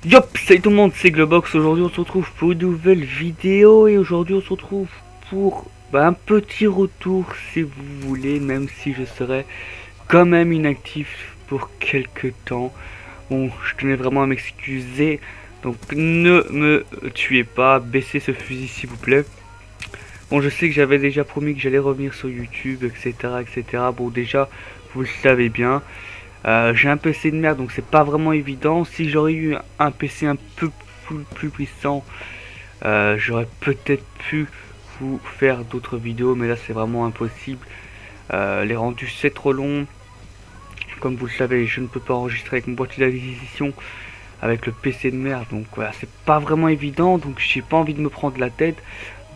Yop, salut tout le monde, c'est Globox. Aujourd'hui on se retrouve pour une nouvelle vidéo et aujourd'hui on se retrouve pour un petit retour si vous voulez, même si je serai quand même inactif pour quelques temps. Bon, je tenais vraiment à m'excuser, donc ne me tuez pas, baissez ce fusil s'il vous plaît. Bon, je sais que j'avais déjà promis que j'allais revenir sur YouTube, etc., etc. Bon, déjà, vous le savez bien. J'ai un PC de merde donc c'est pas vraiment évident. Si j'aurais eu un PC un peu plus puissant, j'aurais peut-être pu vous faire d'autres vidéos, mais là c'est vraiment impossible. Les rendus c'est trop long. Comme vous le savez, je ne peux pas enregistrer avec mon boîtier d'acquisition avec le PC de merde, donc voilà, c'est pas vraiment évident, donc j'ai pas envie de me prendre la tête.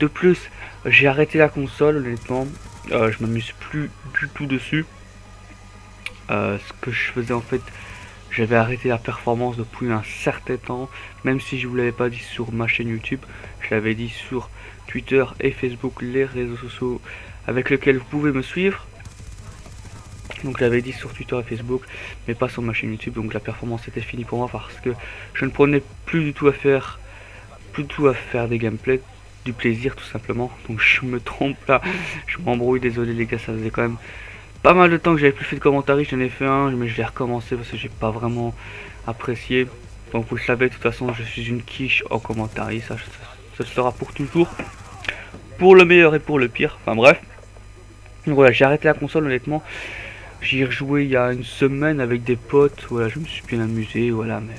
De plus, j'ai arrêté la console, honnêtement, je m'amuse plus du tout dessus. Ce que je faisais en fait, j'avais arrêté la performance depuis un certain temps, même si je vous l'avais pas dit sur ma chaîne YouTube, je l'avais dit sur Twitter et Facebook, les réseaux sociaux avec lesquels vous pouvez me suivre. Donc j'avais dit sur Twitter et Facebook, mais pas sur ma chaîne YouTube, donc la performance était finie pour moi parce que je ne prenais plus du tout à faire, des gameplays, du plaisir tout simplement. Donc je me trompe là, je m'embrouille, désolé les gars, ça faisait quand même pas mal de temps que j'avais plus fait de commentaires, j'en ai fait un, mais je l'ai recommencé parce que j'ai pas vraiment apprécié. Donc vous le savez, de toute façon, je suis une quiche en commentaire, ça sera pour toujours, pour le meilleur et pour le pire, enfin bref. Donc voilà, j'ai arrêté la console honnêtement, j'y ai rejoué il y a une semaine avec des potes, voilà, je me suis bien amusé, voilà, mais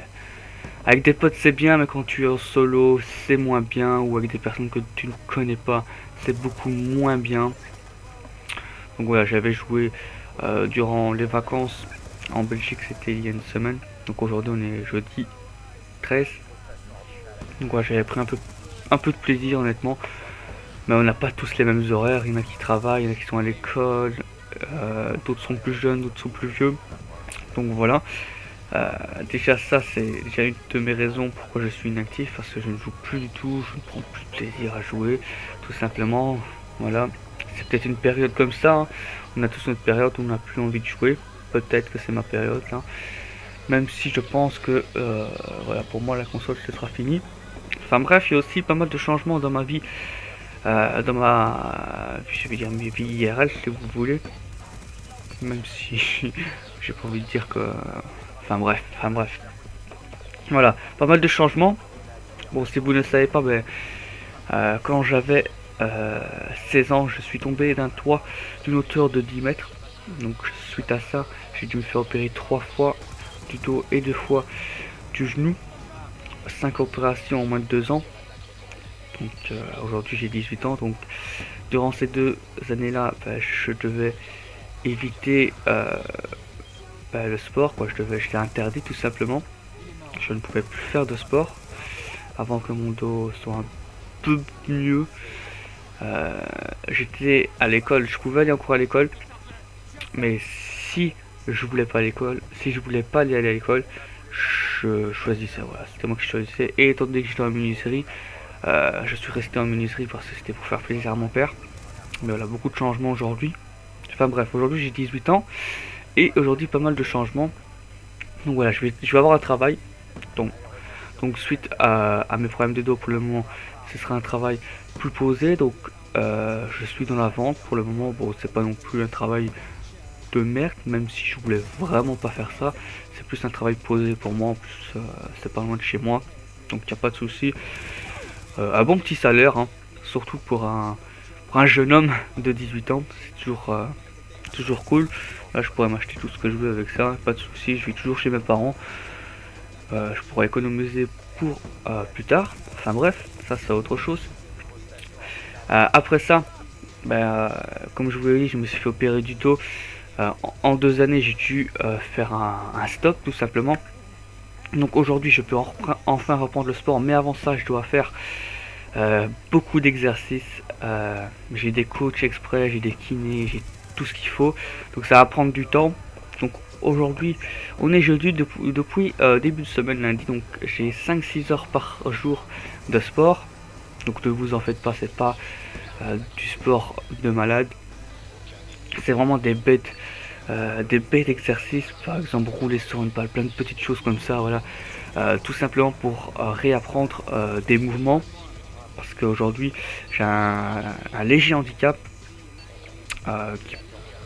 avec des potes c'est bien, mais quand tu es en solo, c'est moins bien, ou avec des personnes que tu ne connais pas, c'est beaucoup moins bien. Donc voilà, j'avais joué durant les vacances en Belgique, c'était il y a une semaine. Donc aujourd'hui on est jeudi 13. Donc voilà, j'avais pris un peu de plaisir honnêtement. Mais on n'a pas tous les mêmes horaires, il y en a qui travaillent, il y en a qui sont à l'école, d'autres sont plus jeunes, d'autres sont plus vieux. Donc voilà. Déjà ça c'est déjà une de mes raisons pourquoi je suis inactif, parce que je ne joue plus du tout, je ne prends plus de plaisir à jouer, tout simplement. Voilà, c'est peut-être une période comme ça, hein. On a tous notre période où on n'a plus envie de jouer, peut-être que c'est ma période là, même si je pense que voilà, pour moi la console ce sera fini. Enfin bref, il y a aussi pas mal de changements dans ma vie, dans ma, je vais dire mes vies IRL si vous voulez, même si j'ai pas envie de dire que enfin bref. Voilà, pas mal de changements. Bon, si vous ne savez pas, quand j'avais 16 ans, je suis tombé d'un toit d'une hauteur de 10 mètres. Donc suite à ça, j'ai dû me faire opérer 3 fois du dos et 2 fois du genou. 5 opérations en moins de 2 ans. Donc aujourd'hui j'ai 18 ans. Donc durant ces 2 années-là, je devais éviter le sport. J'étais interdit tout simplement. Je ne pouvais plus faire de sport avant que mon dos soit un peu mieux. J'étais à l'école, je pouvais aller encore à l'école, mais si je voulais pas à l'école, si je voulais pas aller à l'école, je choisissais, voilà, c'était moi qui choisissais. Et étant donné que j'étais en menuiserie, je suis resté en menuiserie parce que c'était pour faire plaisir à mon père. Mais voilà, beaucoup de changements aujourd'hui. Enfin bref, aujourd'hui j'ai 18 ans et aujourd'hui pas mal de changements. Donc voilà, je vais avoir un travail. Donc suite à mes problèmes de dos pour le moment, ce sera un travail plus posé. Donc je suis dans la vente pour le moment. Bon, c'est pas non plus un travail de merde, même si je voulais vraiment pas faire ça. C'est plus un travail posé pour moi. En plus, c'est pas loin de chez moi, donc il n'y a pas de souci. Un bon petit salaire, hein, surtout pour un jeune homme de 18 ans, c'est toujours cool. Là, je pourrais m'acheter tout ce que je veux avec ça, pas de souci. Je vis toujours chez mes parents. Je pourrais économiser pour plus tard. Enfin bref, ça c'est autre chose. Après ça, comme je vous l'ai dit, je me suis fait opérer du dos. En 2 années, j'ai dû faire un stop tout simplement. Donc aujourd'hui, je peux enfin reprendre le sport, mais avant ça, je dois faire beaucoup d'exercices. J'ai des coachs exprès, j'ai des kinés, j'ai tout ce qu'il faut. Donc ça va prendre du temps. Donc aujourd'hui, on est jeudi depuis début de semaine lundi, donc j'ai 5-6 heures par jour de sport. Donc ne vous en faites pas, c'est pas du sport de malade. C'est vraiment des bêtes exercices, par exemple rouler sur une balle, plein de petites choses comme ça, voilà. tout simplement pour réapprendre des mouvements, parce qu'aujourd'hui j'ai un léger handicap qui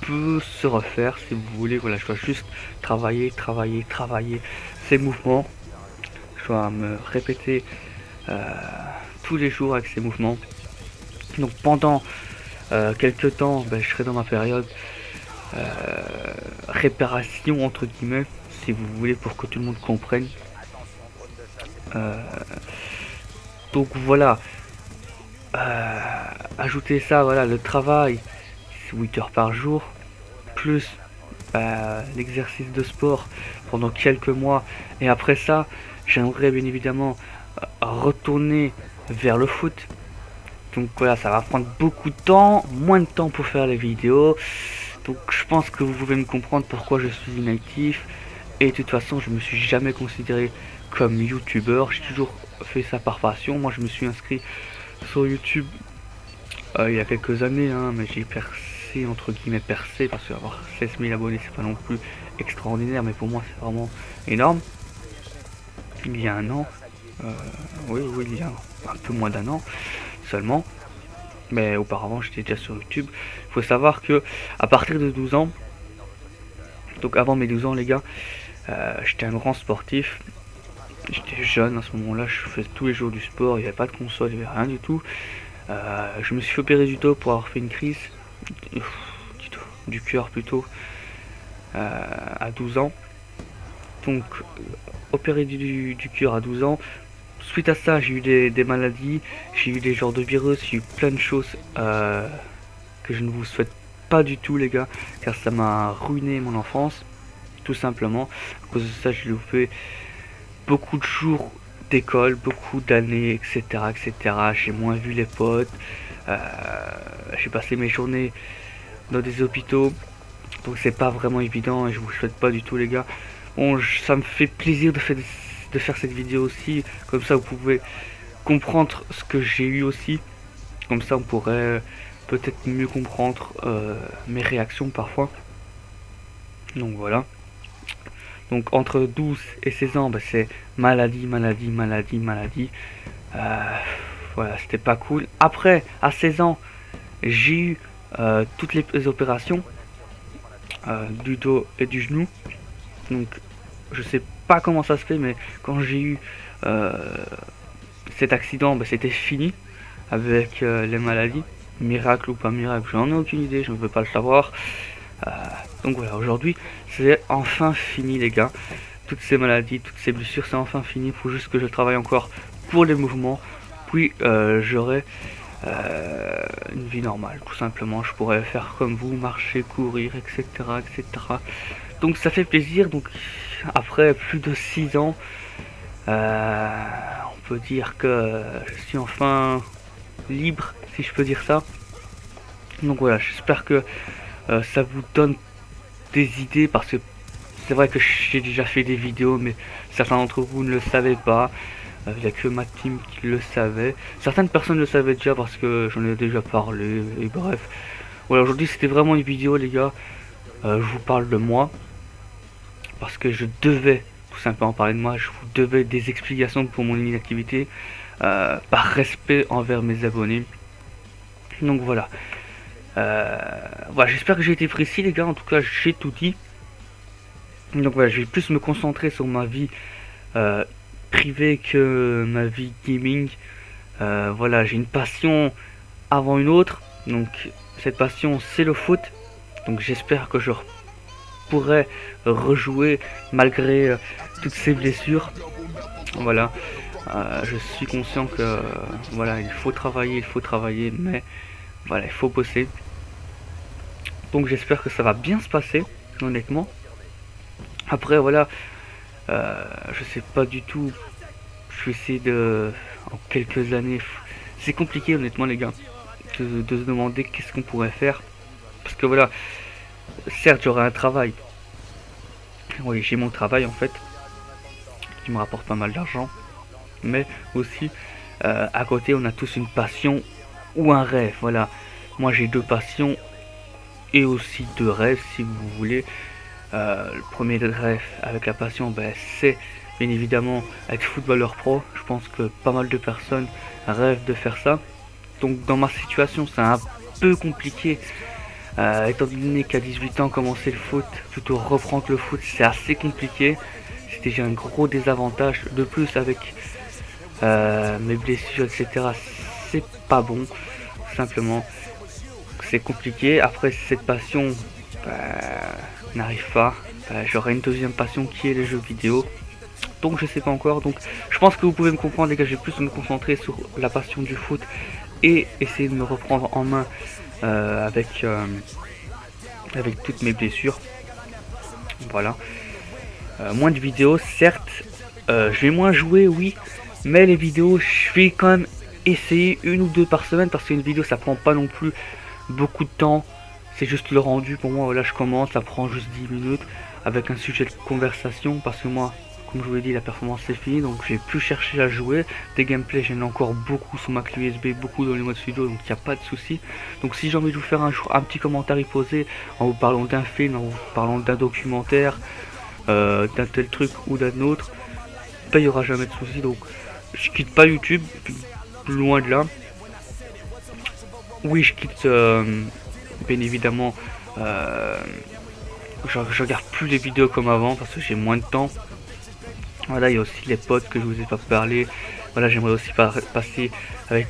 peut se refaire si vous voulez. Voilà, je dois juste travailler ces mouvements. Je dois me répéter tous les jours avec ces mouvements. Donc pendant quelques temps, je serai dans ma période réparation entre guillemets, si vous voulez, pour que tout le monde comprenne. Donc voilà, ajouter ça, voilà, le travail, c'est 8 heures par jour, plus l'exercice de sport pendant quelques mois, et après ça, j'aimerais bien évidemment retourner vers le foot. Donc voilà, ça va prendre beaucoup de temps, moins de temps pour faire les vidéos. Donc je pense que vous pouvez me comprendre pourquoi je suis inactif. Et de toute façon, je me suis jamais considéré comme youtubeur. J'ai toujours fait ça par passion. Moi, je me suis inscrit sur YouTube il y a quelques années, hein, mais j'ai percé, entre guillemets percé, parce qu'avoir 16 000 abonnés, c'est pas non plus extraordinaire, mais pour moi, c'est vraiment énorme. Il y a un an, oui, il y a un peu moins d'un an seulement, mais auparavant j'étais déjà sur YouTube. Il faut savoir que à partir de 12 ans, donc avant mes 12 ans les gars, j'étais un grand sportif. J'étais jeune à ce moment-là, je faisais tous les jours du sport, il n'y avait pas de console, il n'y avait rien du tout. Je me suis fait opérer du dos pour avoir fait une crise du cœur plutôt à 12 ans. Donc opéré du cœur à 12 ans. Suite à ça, j'ai eu des maladies, j'ai eu des genres de virus, j'ai eu plein de choses que je ne vous souhaite pas du tout les gars, car ça m'a ruiné mon enfance, tout simplement. À cause de ça, j'ai loupé beaucoup de jours d'école, beaucoup d'années, etc., etc. J'ai moins vu les potes, j'ai passé mes journées dans des hôpitaux, donc c'est pas vraiment évident et je vous souhaite pas du tout les gars. Bon, ça me fait plaisir de faire cette vidéo aussi, comme ça vous pouvez comprendre ce que j'ai eu aussi, comme ça on pourrait peut-être mieux comprendre mes réactions parfois. Donc voilà. Donc entre 12 et 16 ans, c'est maladie. Voilà, c'était pas cool. Après, à 16 ans, j'ai eu toutes les opérations du dos et du genou. Donc je sais pas comment ça se fait, mais quand j'ai eu cet accident, c'était fini avec les maladies. Miracle ou pas miracle, j'en ai aucune idée, je ne veux pas le savoir. Donc voilà, aujourd'hui c'est enfin fini les gars. Toutes ces maladies, toutes ces blessures, c'est enfin fini. Il faut juste que je travaille encore pour les mouvements. Puis j'aurai une vie normale, tout simplement. Je pourrais faire comme vous, marcher, courir, etc., etc. Donc ça fait plaisir. Donc après plus de 6 ans, on peut dire que je suis enfin libre, si je peux dire ça. Donc voilà, j'espère que ça vous donne des idées, parce que c'est vrai que j'ai déjà fait des vidéos, mais certains d'entre vous ne le savaient pas. Il n'y a que ma team qui le savait. Certaines personnes le savaient déjà parce que j'en ai déjà parlé. Et bref, voilà, aujourd'hui c'était vraiment une vidéo les gars. Je vous parle de moi parce que je devais tout simplement parler de moi. Je vous devais des explications pour mon inactivité, par respect envers mes abonnés. Donc voilà. Voilà, j'espère que j'ai été précis les gars. En tout cas, j'ai tout dit. Donc voilà, je vais plus me concentrer sur ma vie privée que ma vie gaming. Voilà, j'ai une passion avant une autre. Donc cette passion, c'est le foot. Donc j'espère que je pourrai rejouer malgré toutes ces blessures. Voilà, je suis conscient que voilà, il faut travailler, mais voilà, il faut bosser. Donc j'espère que ça va bien se passer, honnêtement. Après voilà, je sais pas du tout. Je vais essayer de, en quelques années, c'est compliqué honnêtement les gars, de se demander qu'est-ce qu'on pourrait faire. Parce que voilà, certes j'aurai un travail. Oui, j'ai mon travail en fait, qui me rapporte pas mal d'argent. Mais aussi, à côté on a tous une passion ou un rêve. Voilà, moi j'ai 2 passions et aussi 2 rêves si vous voulez. Le premier rêve avec la passion, c'est bien évidemment être footballeur pro. Je pense que pas mal de personnes rêvent de faire ça. Donc dans ma situation c'est un peu compliqué, étant donné qu'à 18 ans commencer le foot, plutôt reprendre le foot, c'est assez compliqué. C'est déjà un gros désavantage. De plus avec mes blessures etc, c'est pas bon, simplement c'est compliqué. Après cette passion n'arrive pas, j'aurai une deuxième passion qui est les jeux vidéo. Donc je sais pas encore, donc je pense que vous pouvez me comprendre les gars, j'ai plus me concentrer sur la passion du foot et essayer de me reprendre en main avec toutes mes blessures. Voilà. Moins de vidéos, certes, je vais moins jouer, oui, mais les vidéos, je vais quand même essayer 1 ou 2 par semaine, parce qu'une vidéo ça prend pas non plus beaucoup de temps, c'est juste le rendu. Pour moi, voilà, je commence, ça prend juste 10 minutes avec un sujet de conversation, parce que moi, comme je vous l'ai dit, la performance c'est fini, donc j'ai plus cherché à jouer. Des gameplays, j'en ai encore beaucoup sur ma clé USB, beaucoup dans les modes studio, donc il n'y a pas de souci. Donc si j'ai envie de vous faire un petit commentaire posé en vous parlant d'un film, en vous parlant d'un documentaire, d'un tel truc ou d'un autre, il n'y aura jamais de souci. Donc je quitte pas YouTube, loin de là. Oui, je quitte bien évidemment, je regarde plus les vidéos comme avant parce que j'ai moins de temps. Voilà, il y a aussi les potes que je vous ai pas parlé. Voilà, j'aimerais aussi passer avec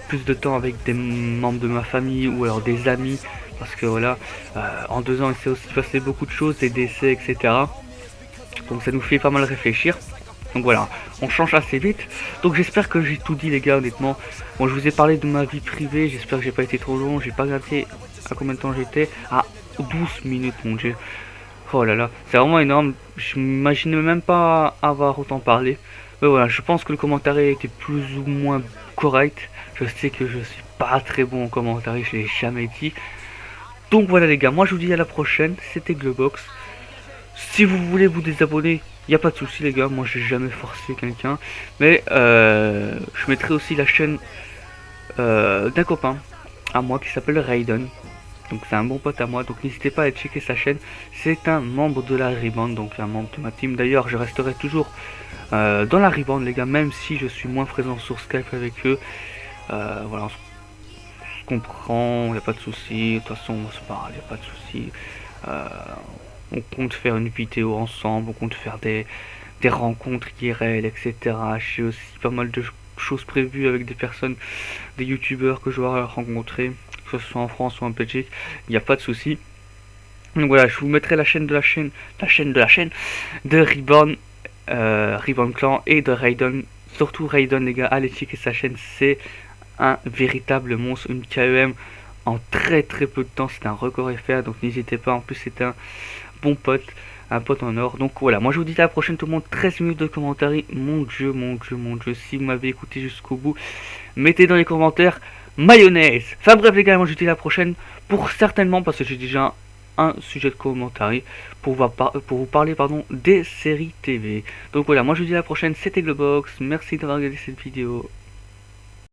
plus de temps avec des membres de ma famille ou alors des amis, parce que voilà, en 2 ans il s'est aussi passé beaucoup de choses, des décès etc, donc ça nous fait pas mal réfléchir. Donc voilà, on change assez vite. Donc j'espère que j'ai tout dit les gars, honnêtement. Bon, je vous ai parlé de ma vie privée, j'espère que j'ai pas été trop long. J'ai pas regardé à combien de temps j'étais. À 12 minutes mon dieu. Oh là là, c'est vraiment énorme. Je m'imaginais même pas avoir autant parlé. Mais voilà, je pense que le commentaire était plus ou moins correct. Je sais que je suis pas très bon en commentaire, je l'ai jamais dit. Donc voilà les gars, moi je vous dis à la prochaine. C'était Globox. Si vous voulez vous désabonner, il n'y a pas de souci les gars, moi j'ai jamais forcé quelqu'un. Mais je mettrai aussi la chaîne d'un copain à moi qui s'appelle Raiden. Donc c'est un bon pote à moi, donc n'hésitez pas à aller checker sa chaîne. C'est un membre de la Rebound, donc un membre de ma team. D'ailleurs je resterai toujours dans la Rebound les gars, même si je suis moins présent sur Skype avec eux. Voilà, on se comprend, il n'y a pas de souci. De toute façon on se parle, il n'y a pas de souci. On compte faire une vidéo ensemble, on compte faire des rencontres IRL, etc. J'ai aussi pas mal de choses prévues avec des personnes, des youtubeurs que je vais rencontrer, que ce soit en France ou en Belgique, il n'y a pas de souci. Donc voilà, je vous mettrai la chaîne de Reborn, Reborn Clan et de Raiden. Surtout Raiden les gars, allez checker sa chaîne, c'est un véritable monstre, une KEM en très peu de temps, c'est un record FR, donc n'hésitez pas, en plus c'est un bon pote, un pote en or. Donc voilà, moi je vous dis à la prochaine tout le monde. 13 minutes de commentaires, mon dieu, si vous m'avez écouté jusqu'au bout, mettez dans les commentaires mayonnaise. Enfin bref les gars, moi je vous dis à la prochaine pour certainement, parce que j'ai déjà un sujet de commentaire pour vous parler des séries TV. Donc voilà, moi je vous dis à la prochaine, c'était Globox, merci d'avoir regardé cette vidéo.